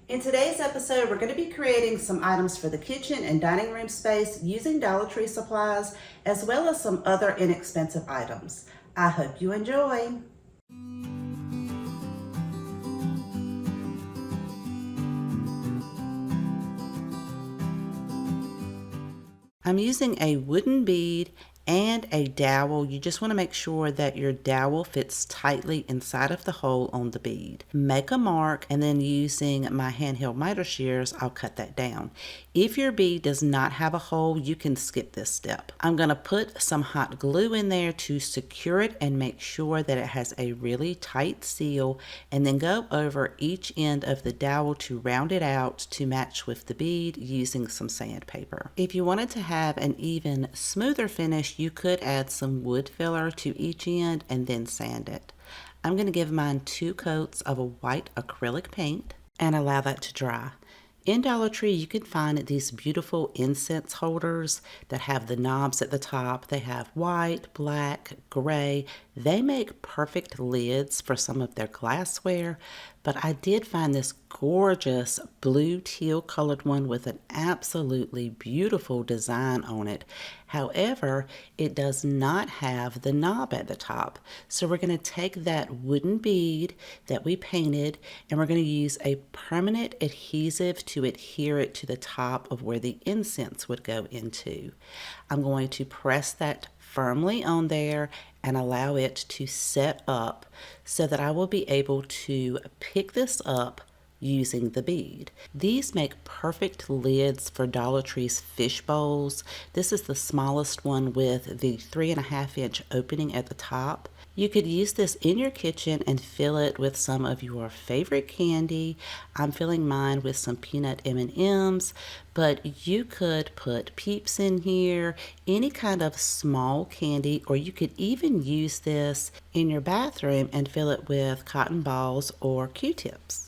In today's episode, we're going to be creating some items for the kitchen and dining room space using Dollar Tree supplies, as well as some other inexpensive items. I hope you enjoy. I'm using a wooden bead and a dowel. You just want to make sure that your dowel fits tightly inside of the hole on the bead. Make a mark, and then using my handheld miter shears, I'll cut that down. If your bead does not have a hole, you can skip this step. I'm going to put some hot glue in there to secure it and make sure that it has a really tight seal, and then go over each end of the dowel to round it out to match with the bead using some sandpaper. If you wanted to have an even smoother finish, you could add some wood filler to each end and then sand it. I'm going to give mine 2 coats of a white acrylic paint and allow that to dry. In Dollar Tree, you can find these beautiful incense holders that have the knobs at the top. They have white, black, gray. They make perfect lids for some of their glassware, but I did find this gorgeous blue teal colored one with an absolutely beautiful design on it. However, it does not have the knob at the top. So we're going to take that wooden bead that we painted, and we're going to use a permanent adhesive to adhere it to the top of where the incense would go into. I'm going to press that firmly on there and allow it to set up so that I will be able to pick this up using the bead. These make perfect lids for Dollar Tree's fish bowls. This is the smallest one with the 3.5-inch opening at the top. You could use this in your kitchen and fill it with some of your favorite candy. I'm filling mine with some peanut M&Ms, but you could put Peeps in here, any kind of small candy, or you could even use this in your bathroom and fill it with cotton balls or Q-tips.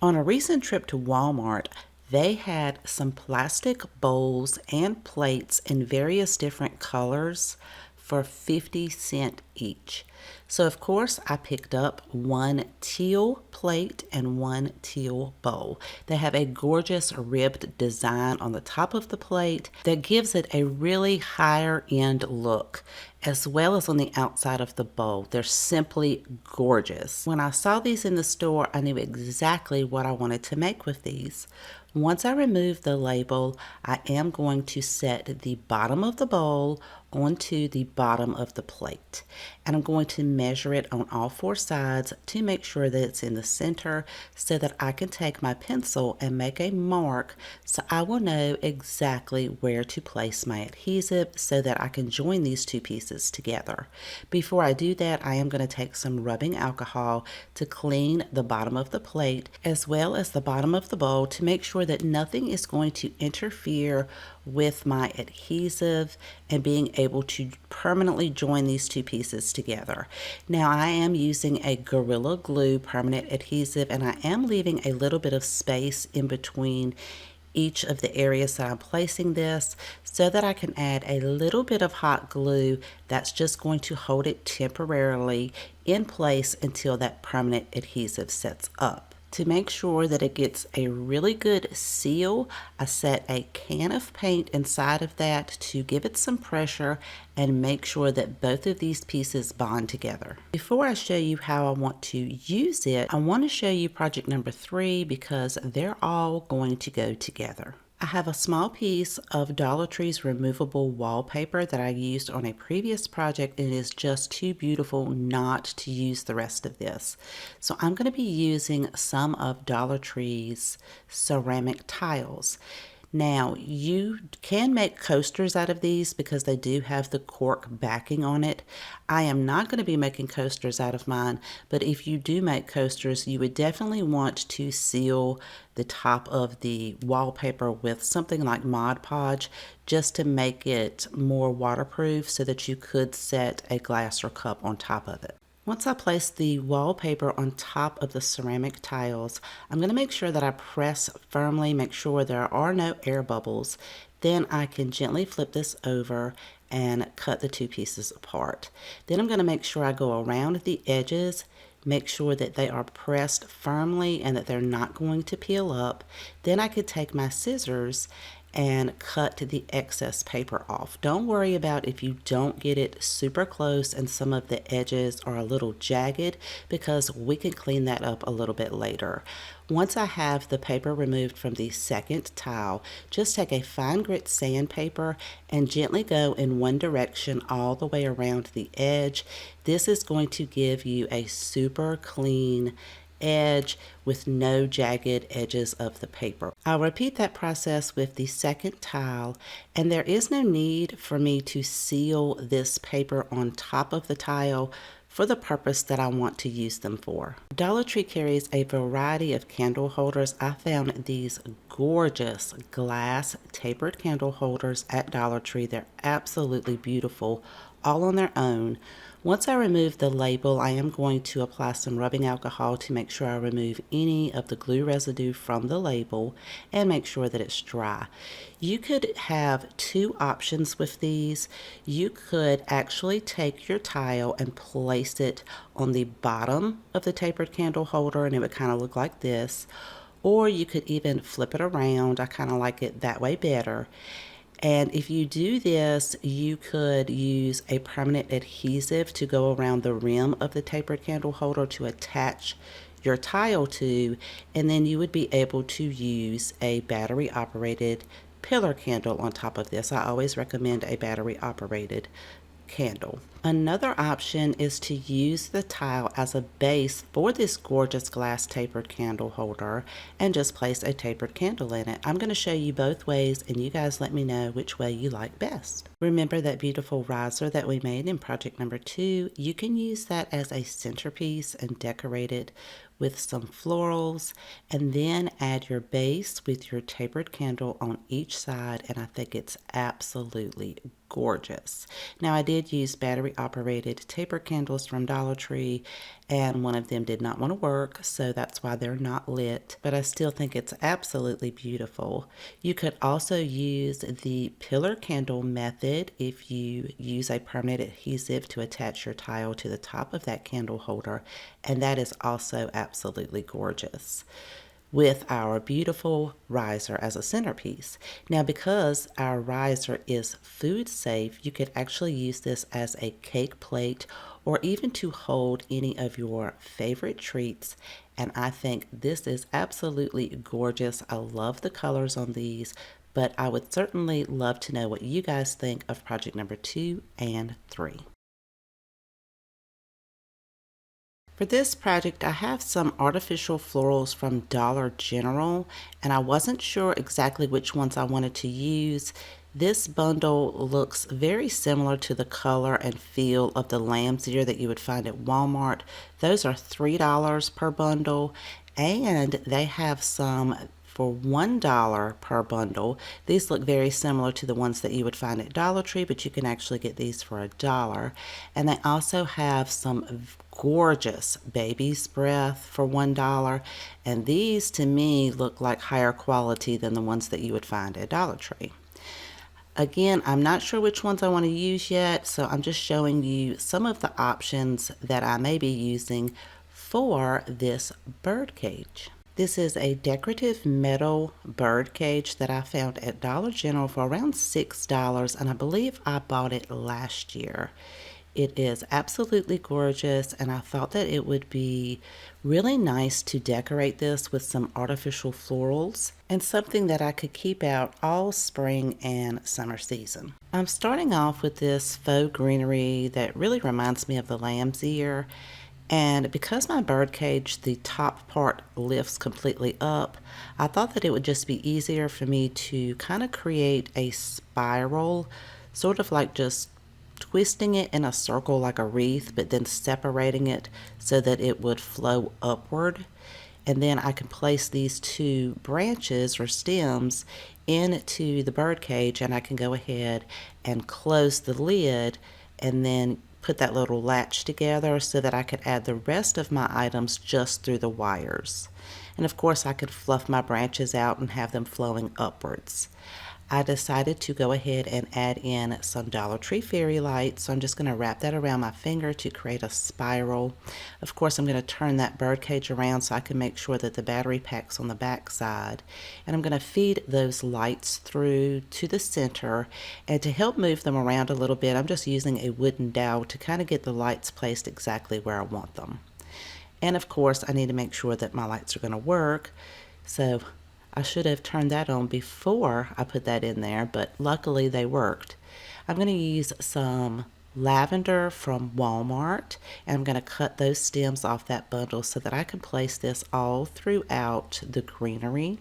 On a recent trip to Walmart, they had some plastic bowls and plates in various different colors for 50 cents each. So of course I picked up one teal plate and one teal bowl. They have a gorgeous ribbed design on the top of the plate that gives it a really higher end look, as well as on the outside of the bowl. They're simply gorgeous. When I saw these in the store, I knew exactly what I wanted to make with these. Once I remove the label, I am going to set the bottom of the bowl onto the bottom of the plate. And I'm going to measure it on all 4 sides to make sure that it's in the center so that I can take my pencil and make a mark so I will know exactly where to place my adhesive so that I can join these 2 pieces together. Before I do that, I am going to take some rubbing alcohol to clean the bottom of the plate as well as the bottom of the bowl to make sure that nothing is going to interfere with my adhesive and being able to permanently join these 2 pieces together. Now I am using a Gorilla Glue permanent adhesive, and I am leaving a little bit of space in between each of the areas that I'm placing this so that I can add a little bit of hot glue that's just going to hold it temporarily in place until that permanent adhesive sets up. To make sure that it gets a really good seal, I set a can of paint inside of that to give it some pressure and make sure that both of these pieces bond together. Before I show you how I want to use it, I want to show you project number 3 because they're all going to go together. I have a small piece of Dollar Tree's removable wallpaper that I used on a previous project, and it is just too beautiful not to use the rest of this. So I'm going to be using some of Dollar Tree's ceramic tiles. Now, you can make coasters out of these because they do have the cork backing on it. I am not going to be making coasters out of mine, but if you do make coasters, you would definitely want to seal the top of the wallpaper with something like Mod Podge just to make it more waterproof so that you could set a glass or cup on top of it. Once I place the wallpaper on top of the ceramic tiles, I'm going to make sure that I press firmly, make sure there are no air bubbles. Then I can gently flip this over and cut the two pieces apart. Then I'm going to make sure I go around the edges, make sure that they are pressed firmly and that they're not going to peel up. Then I could take my scissors and cut the excess paper off. Don't worry about if you don't get it super close and some of the edges are a little jagged, because we can clean that up a little bit later. Once I have the paper removed from the second tile, just take a fine grit sandpaper and gently go in one direction all the way around the edge. This is going to give you a super clean edge with no jagged edges of the paper. I'll repeat that process with the second tile, and there is no need for me to seal this paper on top of the tile for the purpose that I want to use them for. Dollar Tree carries a variety of candle holders. I found these gorgeous glass tapered candle holders at Dollar Tree. They're absolutely beautiful, all on their own. Once I remove the label, I am going to apply some rubbing alcohol to make sure I remove any of the glue residue from the label and make sure that it's dry. You could have two options with these. You could actually take your tile and place it on the bottom of the tapered candle holder and it would kind of look like this. Or you could even flip it around. I kind of like it that way better. And if you do this, you could use a permanent adhesive to go around the rim of the tapered candle holder to attach your tile to, and then you would be able to use a battery operated pillar candle on top of this. I always recommend a battery operated candle. Another option is to use the tile as a base for this gorgeous glass tapered candle holder and just place a tapered candle in it. I'm going to show you both ways and you guys let me know which way you like best. Remember that beautiful riser that we made in project number 2? You can use that as a centerpiece and decorate it with some florals, and then add your base with your tapered candle on each side, and I think it's absolutely gorgeous. Now, I did use battery operated taper candles from Dollar Tree, and one of them did not want to work, so that's why they're not lit, but I still think it's absolutely beautiful. You could also use the pillar candle method if you use a permanent adhesive to attach your tile to the top of that candle holder, and that is also absolutely gorgeous with our beautiful riser as a centerpiece. Now, because our riser is food safe, you could actually use this as a cake plate or even to hold any of your favorite treats. And I think this is absolutely gorgeous. I love the colors on these, but I would certainly love to know what you guys think of project number 2 and 3. For this project, I have some artificial florals from Dollar General, and I wasn't sure exactly which ones I wanted to use. This bundle looks very similar to the color and feel of the lamb's ear that you would find at Walmart. Those are $3 per bundle, and they have some for $1 per bundle. These look very similar to the ones that you would find at Dollar Tree, but you can actually get these for $1. And they also have some gorgeous baby's breath for $1. And these to me look like higher quality than the ones that you would find at Dollar Tree. Again, I'm not sure which ones I want to use yet, so I'm just showing you some of the options that I may be using for this bird cage. This is a decorative metal bird cage that I found at Dollar General for around $6, and I believe I bought it last year. It is absolutely gorgeous, and I thought that it would be really nice to decorate this with some artificial florals and something that I could keep out all spring and summer season. I'm starting off with this faux greenery that really reminds me of the lamb's ear. And because my bird cage, the top part lifts completely up, I thought that it would just be easier for me to kind of create a spiral, sort of like just twisting it in a circle like a wreath, but then separating it so that it would flow upward. And then I can place these two branches or stems into the bird cage, and I can go ahead and close the lid and then put that little latch together so that I could add the rest of my items just through the wires. And of course I could fluff my branches out and have them flowing upwards. I decided to go ahead and add in some Dollar Tree fairy lights. So I'm just going to wrap that around my finger to create a spiral. Of course, I'm going to turn that bird cage around so I can make sure that the battery pack's on the back side. And I'm going to feed those lights through to the center. And to help move them around a little bit, I'm just using a wooden dowel to kind of get the lights placed exactly where I want them. And of course, I need to make sure that my lights are going to work. So I should have turned that on before I put that in there, but luckily they worked. I'm going to use some lavender from Walmart, and I'm going to cut those stems off that bundle so that I can place this all throughout the greenery.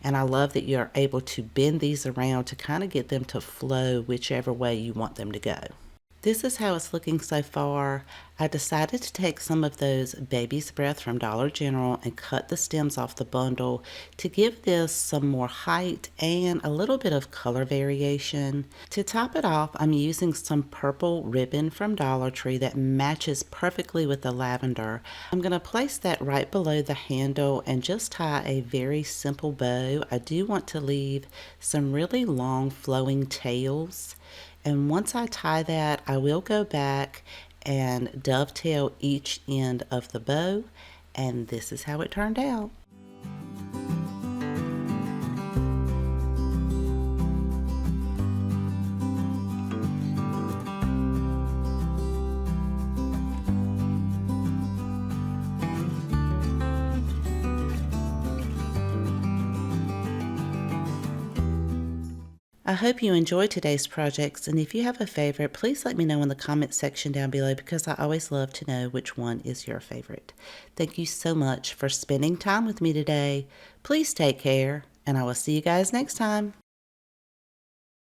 And I love that you're able to bend these around to kind of get them to flow whichever way you want them to go. This is how it's looking so far. I decided to take some of those Baby's Breath from Dollar General and cut the stems off the bundle to give this some more height and a little bit of color variation. To top it off, I'm using some purple ribbon from Dollar Tree that matches perfectly with the lavender. I'm going to place that right below the handle and just tie a very simple bow. I do want to leave some really long flowing tails. And once I tie that, I will go back and dovetail each end of the bow, and this is how it turned out. I hope you enjoyed today's projects, and if you have a favorite, please let me know in the comments section down below because I always love to know which one is your favorite. Thank you so much for spending time with me today. Please take care, and I will see you guys next time.